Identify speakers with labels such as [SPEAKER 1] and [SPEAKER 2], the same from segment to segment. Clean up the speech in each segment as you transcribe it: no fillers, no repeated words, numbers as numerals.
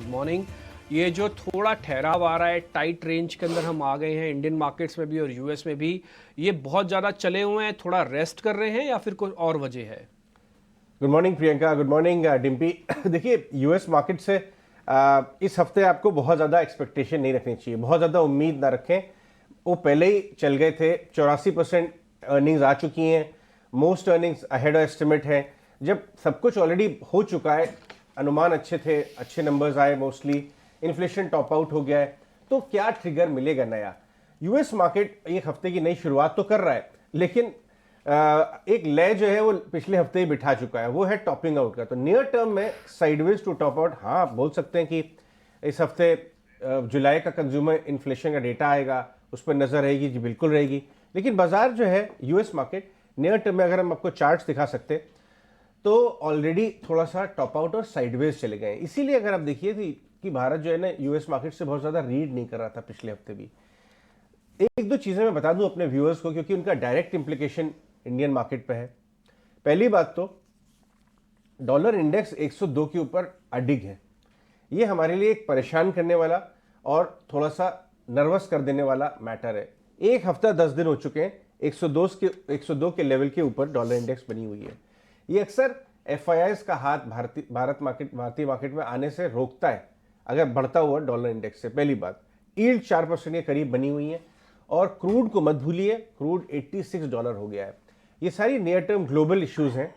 [SPEAKER 1] Morning. ये जो थोड़ा ठहराव आ रहा है, टाइट रेंज के अंदर हम आ गए हैं इंडियन मार्केट्स में भी और यूएस में भी, ये बहुत ज़्यादा चले हुए हैं, थोड़ा रेस्ट कर रहे हैं या फिर कोई और वजह है?
[SPEAKER 2] Good morning Priyanka, good morning Dimpy. देखिए, यूएस मार्केट से इस हफ्ते आपको बहुत ज़्यादा एक्सपेक्टेशन नहीं रखनी चाहिए, बहुत ज़्यादा उम्मीद ना रखें। वो पहले ही चल गए थे, 84% अर्निंग्स आ चुकी हैं, most earnings ahead of estimate है। जब सब कुछ ऑलरेडी हो चुका है, अनुमान अच्छे थे, अच्छे नंबर्स आए, मोस्टली इन्फ्लेशन टॉप आउट हो गया है, तो क्या ट्रिगर मिलेगा नया? यूएस मार्केट एक हफ्ते की नई शुरुआत तो कर रहा है, लेकिन एक लय जो है वो पिछले हफ्ते ही बिठा चुका है, वो है टॉपिंग आउट का। तो नियर टर्म में साइडवेज टू टॉप आउट, हाँ आप बोल सकते हैं कि इस हफ्ते जुलाई का कंज्यूमर इन्फ्लेशन का डेटा आएगा, उस पर नजर रहेगी जी, बिल्कुल रहेगी। लेकिन बाजार जो है यूएस मार्केट नियर टर्म में, अगर हम आपको चार्ट्स दिखा सकते तो ऑलरेडी थोड़ा सा टॉप आउट और साइडवेज चले गए। इसीलिए अगर आप देखिए कि भारत जो है ना यूएस मार्केट से बहुत ज्यादा रीड नहीं कर रहा था पिछले हफ्ते भी। एक दो चीजें मैं बता दूं अपने व्यूअर्स को, क्योंकि उनका डायरेक्ट इंप्लीकेशन इंडियन मार्केट पे है। पहली बात तो डॉलर इंडेक्स 102 के ऊपर अडिग है। ये हमारे लिए एक परेशान करने वाला और थोड़ा सा नर्वस कर देने वाला मैटर है। एक हफ्ता 10 दिन हो चुके हैं 102 के लेवल के ऊपर डॉलर इंडेक्स बनी हुई है। ये अक्सर एफआईआईज का हाथ भारतीय मार्केट में आने से रोकता है अगर बढ़ता हुआ डॉलर इंडेक्स से। पहली बात, यील्ड 4% के करीब बनी हुई है और क्रूड को मत भूलिए, क्रूड $86 हो गया है। ये सारी नियर टर्म ग्लोबल इश्यूज हैं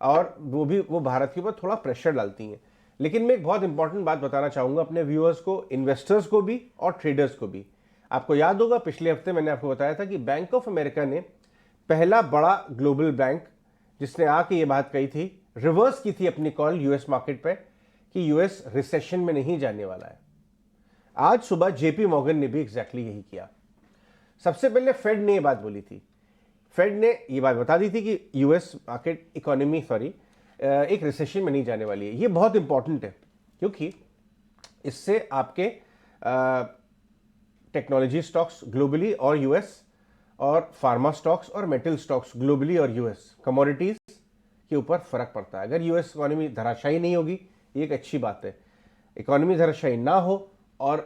[SPEAKER 2] और वो भारत के ऊपर थोड़ा प्रेशर डालती हैं। लेकिन मैं एक बहुत इंपॉर्टेंट बात बताना चाहूंगा अपने व्यूअर्स को, इन्वेस्टर्स को भी और ट्रेडर्स को भी। आपको याद होगा पिछले हफ्ते मैंने आपको बताया था कि बैंक ऑफ अमेरिका ने, पहला बड़ा ग्लोबल बैंक जिसने आके ये बात कही थी, रिवर्स की थी अपनी कॉल यूएस मार्केट पे कि यूएस रिसेशन में नहीं जाने वाला है। आज सुबह जेपी मॉर्गन ने भी एग्जैक्टली यही किया। सबसे पहले फेड ने ये बात बोली थी, फेड ने ये बात बता दी थी कि यूएस मार्केट इकोनॉमी एक रिसेशन में नहीं जाने वाली है। ये बहुत इंपॉर्टेंट है क्योंकि इससे आपके टेक्नोलॉजी स्टॉक्स ग्लोबली और यूएस, और फार्मा स्टॉक्स और मेटल स्टॉक्स ग्लोबली और यूएस, कमोडिटीज के ऊपर फर्क पड़ता है। अगर यूएस इकोनॉमी धराशायी नहीं होगी, ये एक अच्छी बात है। इकोनॉमी धराशायी ना हो और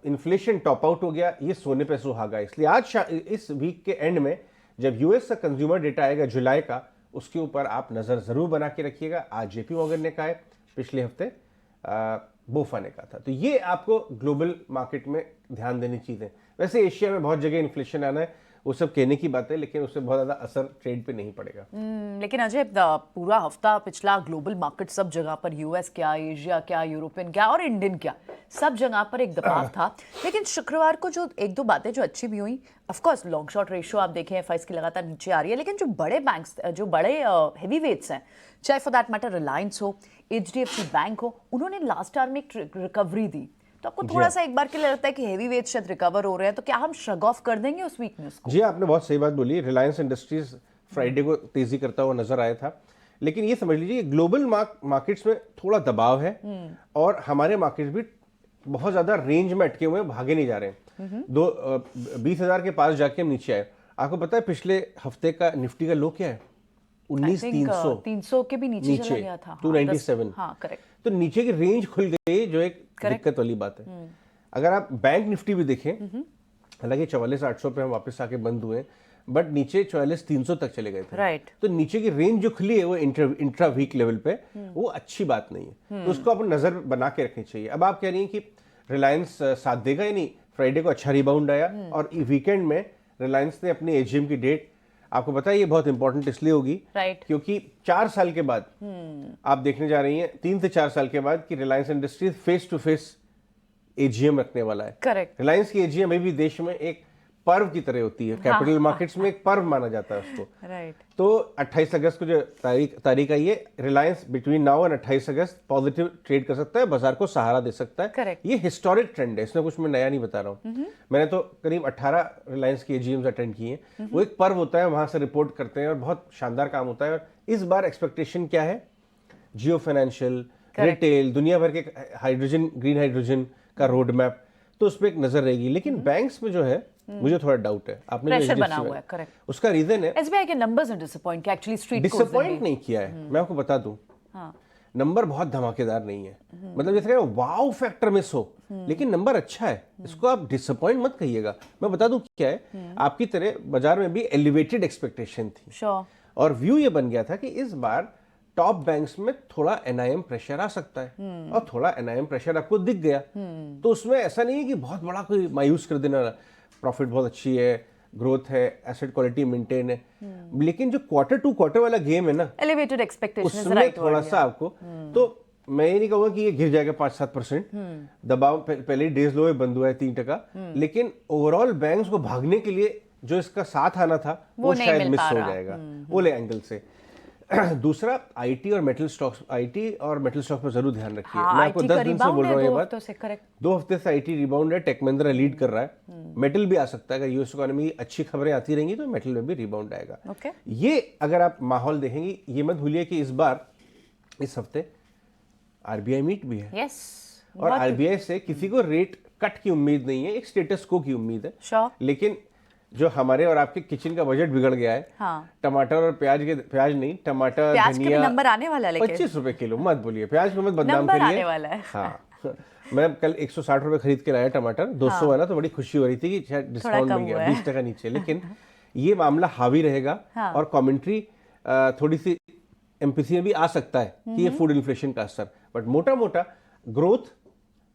[SPEAKER 2] इन्फ्लेशन टॉप आउट हो गया, ये सोने पे सुहागा। इसलिए आज इस वीक के एंड में जब यूएस का कंज्यूमर डेटा आएगा जुलाई का, उसके ऊपर आप नजर जरूर बना के रखिएगा। आज जेपी मॉर्गन ने कहा है, पिछले हफ्ते बोफा ने कहा था। तो ये आपको ग्लोबल मार्केट में ध्यान देनी चीजें। वैसे एशिया में बहुत जगह इन्फ्लेशन आना है, वो सब कहने की बात है, लेकिन उससे बहुत ज्यादा असर ट्रेड पे नहीं पड़ेगा।
[SPEAKER 3] लेकिन अजय, पूरा हफ्ता पिछला ग्लोबल मार्केट सब जगह पर, यूएस क्या, एशिया क्या, यूरोपियन क्या और इंडियन क्या, सब जगह पर एक दबाव था। लेकिन शुक्रवार को जो एक दो बातें जो अच्छी भी हुई, of course long short ratio आप देखें एफआईआईज की लगातार नीचे आ रही है, लेकिन जो बड़े बैंक्स, जो बड़े हेवी वेट्स हैं, चाहे फॉर दैट मैटर रिलायंस हो, एचडीएफसी बैंक हो, उन्होंने लास्ट आवर में एक रिकवरी दी। तो आपको थोड़ा सा एक बार के लिए लगता है कि हेवी वेट शायद रिकवर हो रहे हैं, तो क्या हम श्रग ऑफ कर देंगे उस वीकनेस को?
[SPEAKER 2] जी, आपने बहुत सही बात बोली। रिलायंस इंडस्ट्रीज फ्राइडे को तेजी करता हुआ नजर आया था, लेकिन ये समझ लीजिए ग्लोबल मार्केट्स में थोड़ा दबाव है और हमारे मार्केट्स भी बहुत ज्यादा रेंज में अटके हुए, भागे नहीं जा रहे हैं। 20,000 के पास जाके हम नीचे आए। आपको पता है पिछले हफ्ते का निफ्टी का लो क्या है?
[SPEAKER 3] 19,300 के भी नीचे चला गया था,
[SPEAKER 2] 297।
[SPEAKER 3] हाँ, करेक्ट।
[SPEAKER 2] तो नीचे की रेंज खुल गई, जो एक दिक्कत वाली बात है। अगर आप बैंक निफ्टी भी देखें, हालांकि 44,800 पे हम वापस आके बंद हुए, बट नीचे 44,300 तक चले गए थे।
[SPEAKER 3] राइट।
[SPEAKER 2] तो नीचे की रेंज जो खुली है वो इंट्रा वीक लेवल पे, वो अच्छी बात नहीं है, तो उसको अपन नजर बना के रखनी चाहिए। अब आप कह रही हैं कि रिलायंस साथ देगा या नहीं। फ्राइडे को अच्छा रिबाउंड आया और वीकेंड में रिलायंस ने अपनी एजीएम की डेट, आपको पता है ये बहुत इंपॉर्टेंट इसलिए होगी क्योंकि 4 साल के बाद आप देखने जा रही हैं, 3 से 4 साल के बाद, कि Reliance Industries face to face AGM रखने वाला है।
[SPEAKER 3] करेक्ट।
[SPEAKER 2] रिलायंस की एजीएम अभी भी देश में एक पर्व की तरह होती है, कैपिटल मार्केट्स में एक पर्व माना जाता है उसको।
[SPEAKER 3] राइट।
[SPEAKER 2] तो 28 अगस्त को जो तारीख आई है, Reliance between now and 28 August positive trade कर सकता है, बाजार को सहारा दे सकता है।
[SPEAKER 3] Correct.
[SPEAKER 2] ये हिस्टोरिक ट्रेंड है, इसमें कुछ मैं नया नहीं बता रहा हूँ। मैंने तो करीब 18 रिलायंस की एजीएम्स अटेंड किए हैं। वो एक पर्व होता है, वहां से रिपोर्ट करते हैं और बहुत शानदार काम होता है। और इस बार एक्सपेक्टेशन क्या है? जियो फाइनेंशियल, रिटेल, दुनिया भर के हाइड्रोजन, ग्रीन हाइड्रोजन का रोड मैप, तो उस पर एक नजर रहेगी। लेकिन बैंक्स में जो है मुझे थोड़ा डाउट है। आपने
[SPEAKER 3] प्रेशर बना हुआ है, करेक्ट।
[SPEAKER 2] उसका रीजन है
[SPEAKER 3] एसबीआई के नंबर्स डिसअपॉइंट किया, एक्चुअली स्ट्रीट
[SPEAKER 2] डिसअपॉइंट नहीं किया है। मैं आपको बता दूं, नंबर बहुत धमाकेदार नहीं है, मतलब जैसे कहना वाव फैक्टर मिस हो, लेकिन नंबर अच्छा है, इसको आप डिसअपॉइंट मत कहिएगा। मैं बता दूं क्या है, आपकी तरह बाजार में भी एलिवेटेड एक्सपेक्टेशन थी
[SPEAKER 3] श्योर।
[SPEAKER 2] और व्यू ये बन गया था कि इस बार टॉप बैंक्स में थोड़ा एनआईएम प्रेशर आ सकता है, और थोड़ा एनआईएम प्रेशर आपको दिख गया। तो उसमें ऐसा नहीं है कि बहुत बड़ा कोई मायूस कर देना, प्रॉफिट बहुत अच्छी है, ग्रोथ है, एसेट क्वालिटी मेंटेन है, लेकिन जो क्वार्टर टू क्वार्टर वाला गेम है ना,
[SPEAKER 3] एलिवेटेड एक्सपेक्टेशन इज
[SPEAKER 2] उसमें
[SPEAKER 3] राइट
[SPEAKER 2] थोड़ा सा आपको, तो मैं ये नहीं कहूंगा कि ये गिर जाएगा 5-7%, दबाव पहले डेज लो बंद हुआ है 3%, लेकिन ओवरऑल बैंक्स को भागने के लिए जो इसका साथ आना था वो
[SPEAKER 3] नहीं
[SPEAKER 2] शायद
[SPEAKER 3] मिल
[SPEAKER 2] मिस
[SPEAKER 3] पा
[SPEAKER 2] हो
[SPEAKER 3] रहा।
[SPEAKER 2] जाएगा वो ले एंगल से। दूसरा आईटी और मेटल स्टॉक्स, आईटी और मेटल स्टॉक्स पर जरूर ध्यान रखिए।
[SPEAKER 3] हाँ,
[SPEAKER 2] मैं आपको
[SPEAKER 3] IT
[SPEAKER 2] 10
[SPEAKER 3] का
[SPEAKER 2] दिन से
[SPEAKER 3] rebound
[SPEAKER 2] बोल
[SPEAKER 3] है
[SPEAKER 2] रहा हूँ ये
[SPEAKER 3] 2
[SPEAKER 2] बात,
[SPEAKER 3] हफ्तों से, करेक्ट।
[SPEAKER 2] 2 हफ्ते से आईटी रिबाउंड है, टेक महिंद्रा लीड कर रहा है, मेटल भी आ सकता है, अगर यूएस इकोनॉमी अच्छी खबरें आती रहेंगी तो मेटल में भी रिबाउंड आएगा।
[SPEAKER 3] ओके।
[SPEAKER 2] ये अगर आप माहौल देखेंगे, ये मत भूलिए कि इस बार इस हफ्ते आरबीआई मीट भी है,
[SPEAKER 3] यस।
[SPEAKER 2] और आरबीआई से किसी को रेट कट की उम्मीद नहीं है, एक स्टेटस को की उम्मीद है।
[SPEAKER 3] श्योर।
[SPEAKER 2] लेकिन जो हमारे और आपके किचन का बजट बिगड़ गया है,
[SPEAKER 3] हाँ।
[SPEAKER 2] टमाटर और प्याज नहीं, टमाटर
[SPEAKER 3] प्याज के भी
[SPEAKER 2] धनिया
[SPEAKER 3] नंबर आने वाला है, लेकिन
[SPEAKER 2] 25 रुपए किलो मत बोलिए, प्याज को मत बदनाम
[SPEAKER 3] नंबर
[SPEAKER 2] करिए।
[SPEAKER 3] आने वाला है।
[SPEAKER 2] हाँ मैं कल 160 रुपए खरीद के लाया टमाटर, 200 है ना, तो बड़ी खुशी हो रही थी कि शायद डिस्काउंट
[SPEAKER 3] कम
[SPEAKER 2] मिल गया
[SPEAKER 3] हुआ है।
[SPEAKER 2] 20% नीचे, लेकिन ये मामला हावी रहेगा।
[SPEAKER 3] हाँ।
[SPEAKER 2] और कमेंट्री थोड़ी सी एमपीसी में भी आ सकता है कि ये फूड इन्फ्लेशन का असर, बट मोटा मोटा ग्रोथ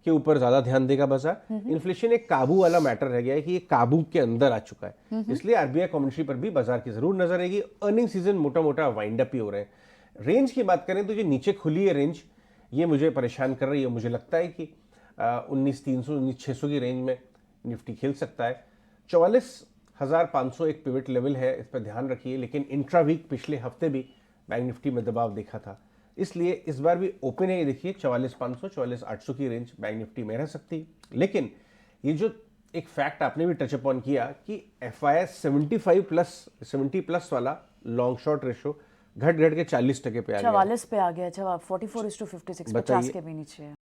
[SPEAKER 2] के ऊपर ज्यादा ध्यान देगा बाजार। इन्फ्लेशन एक काबू वाला मैटर रह गया है कि ये काबू के अंदर आ चुका है, इसलिए आरबीआई कमेंट्री पर भी बाजार की जरूर नजर रहेगी। अर्निंग सीजन मोटा मोटा वाइंड अप ही हो रहे हैं। रेंज की बात करें तो जो नीचे खुली है रेंज, ये मुझे परेशान कर रही है। मुझे लगता है कि 19,300 19,600 की रेंज में निफ्टी खेल सकता है। 44,500 एक पिवट लेवल है, इस पर ध्यान रखिए। लेकिन इंट्रा वीक पिछले हफ्ते भी बैंक निफ्टी में दबाव देखा था, इसलिए इस बार भी ओपन है, ये देखिए 44,500 44,800 की रेंज बैंक निफ्टी में रह सकती है। लेकिन ये जो एक फैक्ट आपने भी टच अपॉन किया कि एफआईएस 70 प्लस वाला लॉन्ग शॉर्ट रेशो घट घट के 40% पे आ गया।
[SPEAKER 3] 44 पे आ गया, 44:56, 50 के भी नीचे है।